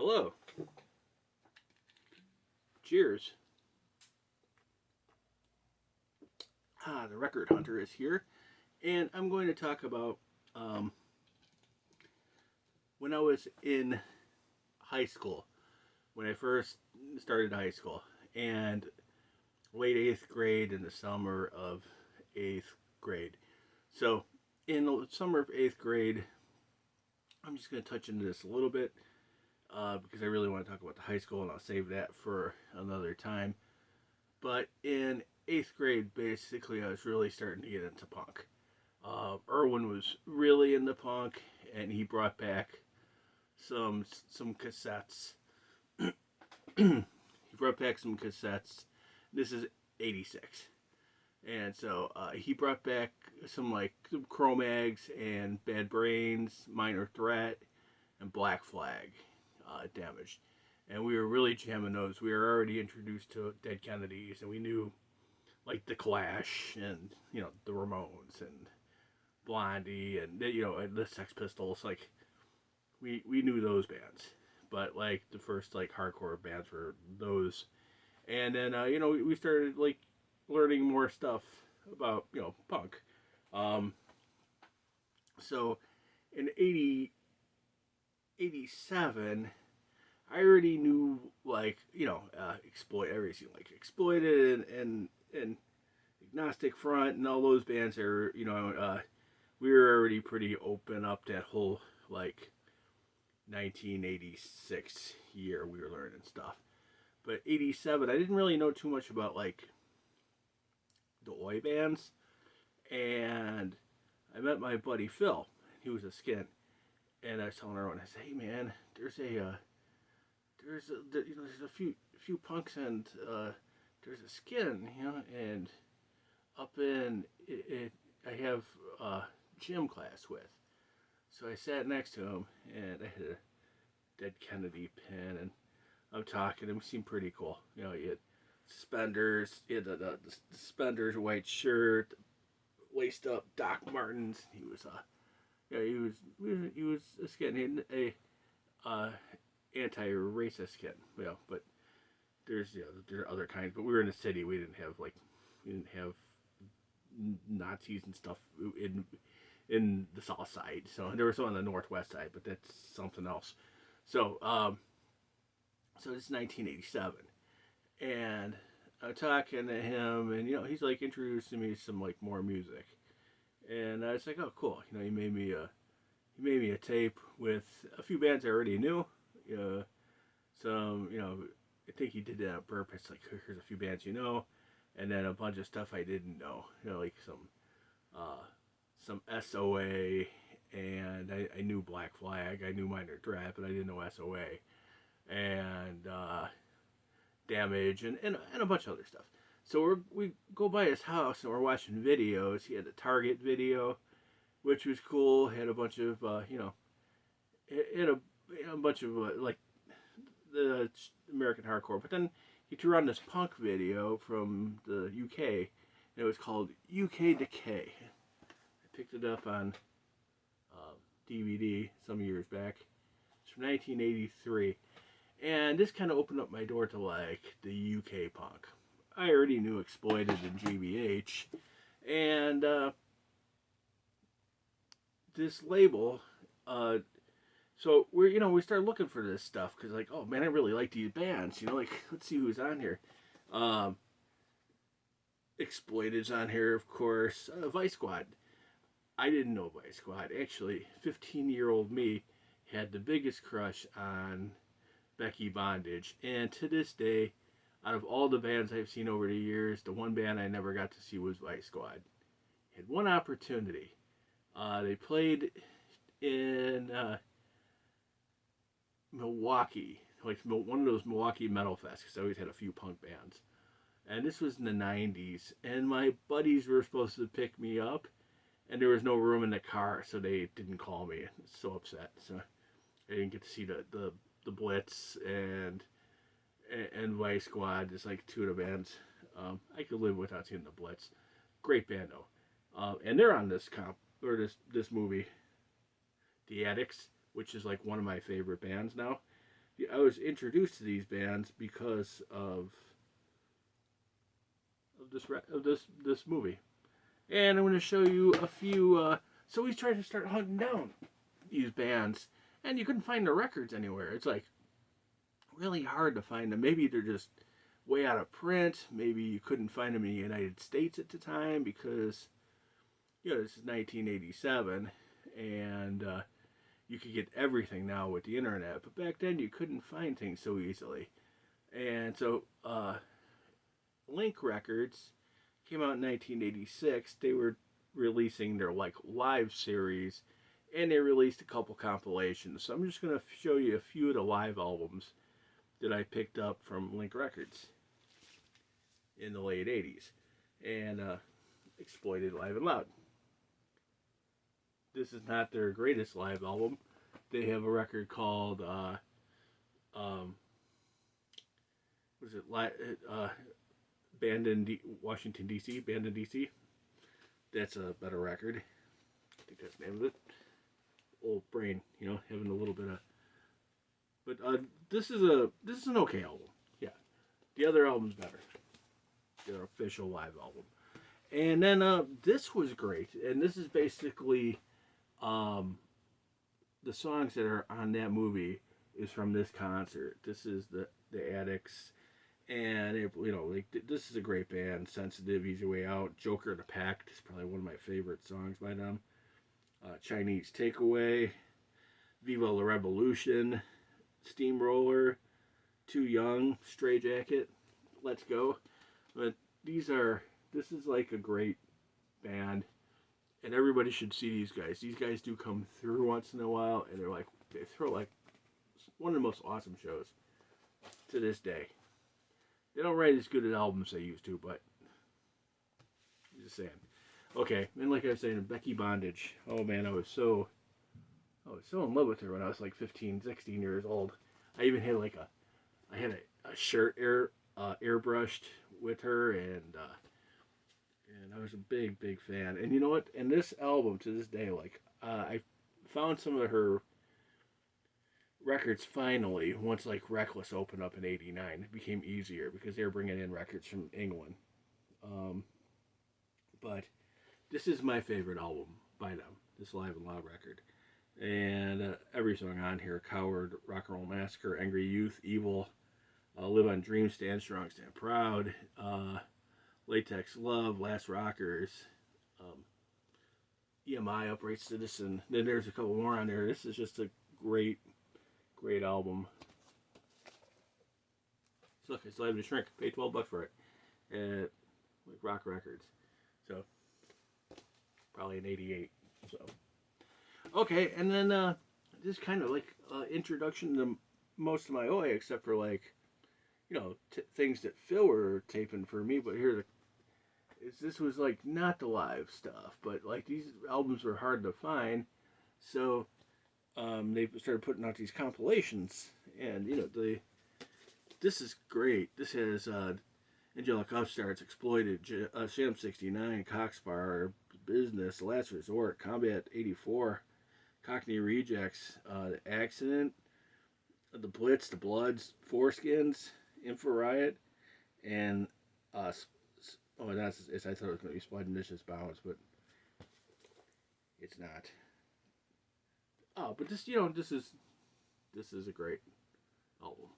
Hello. Cheers. The Record Hunter is here, and I'm going to talk about when I was in high school, when I first started high school, and late 8th grade in the summer of 8th grade. So, in the summer of 8th grade, I'm just going to touch into this a little bit because I really want to talk about the high school, and I'll save that for another time. But in 8th grade, basically, I was really starting to get into punk. Erwin was really into punk, and he brought back some cassettes. He brought back some cassettes. This is '86, and so he brought back some Cro-Mags and Bad Brains, Minor Threat, and Black Flag, Damaged. And we were really jamming those. We were already introduced to Dead Kennedys, and we knew like the Clash and the Ramones and Blondie and and the Sex Pistols. Like we knew those bands, but like the first like hardcore bands were those. And then we started like learning more stuff about punk. So in 87, I already knew like exploit everything like Exploited and Agnostic Front and all those bands are we were already pretty open up that whole like 1986 year we were learning stuff. But 87, I didn't really know too much about like the oi bands, and I met my buddy Phil. He was a skin, and I was telling everyone, I said, "Hey man, there's a few punks and there's a skin, and up in it I have gym class with." So I sat next to him, and I had a Dead Kennedy pin, and I'm talking to him. He seemed pretty cool. He had suspenders, he had the suspenders, white shirt, laced up Doc Martens. He was he was a skin, he had a anti-racist skin, but there's there are other kinds. But we were in a city. We didn't have Nazis and stuff in the south side. So there was some on the northwest side, but that's something else. So so it's 1987, and I'm talking to him, and he's like introducing me to some like more music, and I was like, oh cool, he made me a tape with a few bands I already knew. Some I think he did that on purpose. Like here's a few bands and then a bunch of stuff I didn't know. Like some SOA, and I knew Black Flag. I knew Minor Threat, but I didn't know SOA, and Damage, and a bunch of other stuff. So we go by his house and we're watching videos. He had a Target video, which was cool. He had a bunch of it had a bunch of like the American hardcore, but then he threw on this punk video from the UK, and it was called UK Decay. I picked it up on DVD some years back. It's from 1983, and this kind of opened up my door to like the UK punk. I already knew Exploited and GBH, and this label. So we started looking for this stuff because like, oh man, I really like these bands. Like let's see who's on here. Exploited's on here, of course. Vice Squad. I didn't know Vice Squad. Actually, 15-year-old me had the biggest crush on Becky Bondage, and to this day, out of all the bands I've seen over the years, the one band I never got to see was Vice Squad. Had one opportunity. They played in Milwaukee, like one of those Milwaukee metal fests, because I always had a few punk bands. And this was in the 90s, and my buddies were supposed to pick me up, and there was no room in the car, so they didn't call me. I was so upset. So I didn't get to see the Blitz and Vice Squad, just like two of the bands. I could live without seeing the Blitz. Great band though, and they're on this this movie, The Addicts, which is like one of my favorite bands now. I was introduced to these bands because of this movie, and I'm going to show you a few. So we tried to start hunting down these bands, and you couldn't find the records anywhere. It's like really hard to find them. Maybe they're just way out of print. Maybe you couldn't find them in the United States at the time because this is 1987, and you could get everything now with the internet. But back then you couldn't find things so easily, and so Link Records came out in 1986. They were releasing their like live series, and they released a couple compilations. So I'm just gonna show you a few of the live albums that I picked up from Link Records in the late 80s and exploited live and loud. This is not their greatest live album. They have a record called was it Band in Washington D.C. Band in D.C. That's a better record. I think that's the name of it. Old brain, having a little bit of. But this is an okay album. Yeah, the other album's better. Their official live album. And then this was great. And this is basically the songs that are on that movie is from this concert. This is the Addicts. And this is a great band. Sensitive, Easy Way Out, Joker and the Pact is probably one of my favorite songs by them. Chinese Takeaway, Viva la Revolution, Steamroller, Too Young, Stray Jacket, Let's Go. But this is like a great band, and everybody should see these guys. These guys do come through once in a while, and they throw like one of the most awesome shows to this day. They don't write as good as albums they used to, but I'm just saying. Okay, and like I was saying, Becky Bondage. Oh man, I was so in love with her when I was like 15, 16 years old. I even had I had a shirt airbrushed with her, and I was a big fan. And you know what? And this album to this day, I found some of her records finally once like Reckless opened up in '89. It became easier because they were bringing in records from England. But this is my favorite album by them. This Live and Loud record. And every song on here: Coward, Rock and Roll Massacre, Angry Youth, Evil, Live on Dreams, Stand Strong, Stand Proud, Latex Love, Last Rockers, EMI, Upright Citizen. Then there's a couple more on there. This is just a great album. So look, it's Live to Shrink. Paid $12 for it at like Rock Records. So probably an '88. So okay, and then this kind of like introduction to most of my OA, except for like things that Phil were taping for me. But here this was like not the live stuff, but like these albums were hard to find, so they started putting out these compilations, and this is great. This has Angelic Upstarts, Exploited, Sham 69, Cockspar, Business, Last Resort, Combat 84, Cockney Rejects, The Accident, The Blitz, The Bloods, Foreskins, Infra Riot, and I thought it was going to be Splendidicious Bounce, but it's not. Oh, but this is a great album.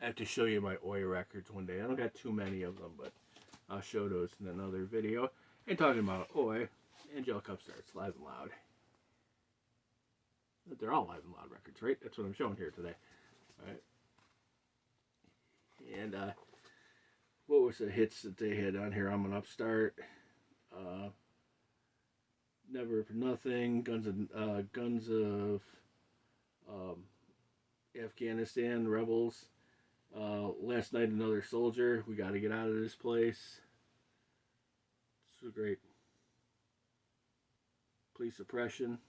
I have to show you my Oi records one day. I don't got too many of them, but I'll show those in another video. And talking about Oi, Angelic Upstarts, Live and Loud. They're all Live and Loud records, right? That's what I'm showing here today. Alright. And what was the hits that they had on here? I'm an Upstart. Never for Nothing. Guns of Afghanistan, Rebels. Last Night Another Soldier. We Gotta Get Out of This Place. So great. Police Suppression.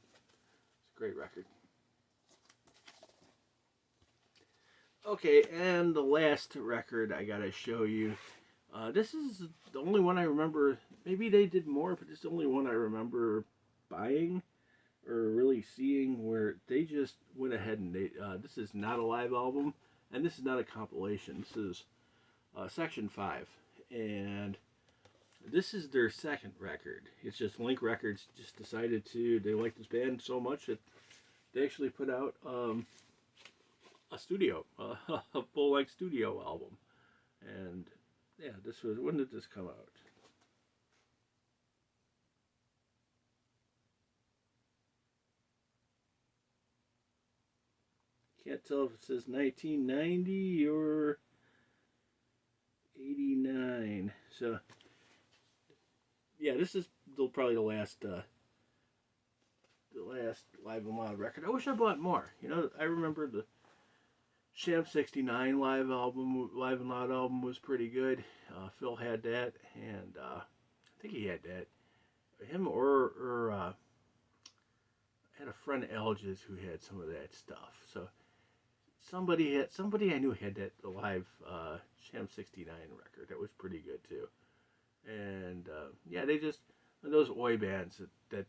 It's a great record. Okay, and the last record I gotta show you. This is the only one I remember. Maybe they did more, but it's the only one I remember buying. or really seeing where they just went ahead and this is not a live album, and this is not a compilation. This is Section 5, and this is their second record. It's just Link Records just decided they like this band so much that they actually put out a studio, a full length studio album. And yeah, when did this come out? Can't tell if it says 1990 or 89. So yeah, this is probably the last Live and Loud record. I wish I bought more. I remember the Sham '69 live and Loud album was pretty good. Phil had that, and I think he had that. Him or I had a friend Alges who had some of that stuff. So somebody I knew had that the live Sham '69 record. That was pretty good too. And yeah, they just those Oi bands that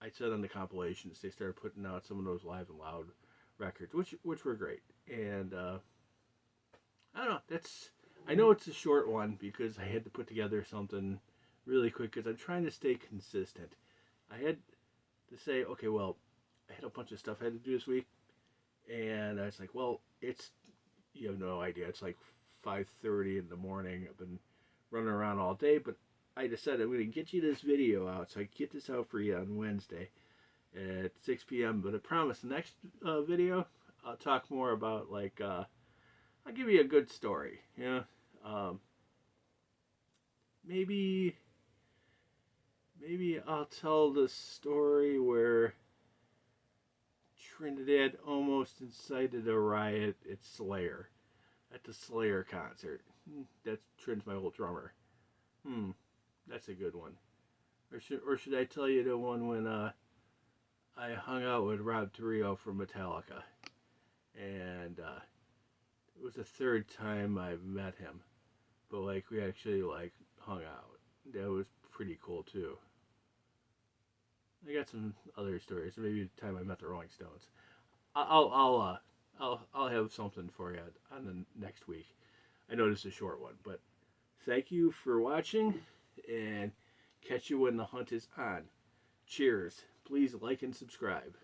I said on the compilations, they started putting out some of those Live and Loud records, which were great. And I don't know. I know it's a short one because I had to put together something really quick because I'm trying to stay consistent. I had to say, okay, well, I had a bunch of stuff I had to do this week, and I was like, well, you have no idea. It's like 5:30 in the morning. I've been running around all day, but I decided I'm going to get you this video out, so I can get this out for you on Wednesday at 6 p.m. But I promise, the next video, I'll talk more about I'll give you a good story. Maybe I'll tell the story where Trinidad almost incited a riot at the Slayer concert. That's Trin's my old drummer. That's a good one. Or should I tell you the one when I hung out with Rob Torrio from Metallica, and it was the third time I met him, but we actually hung out. That was pretty cool too. I got some other stories. Maybe the time I met the Rolling Stones. I'll have something for you on the next week. I know this is a short one, but thank you for watching, and catch you when the hunt is on. Cheers. Please like and subscribe.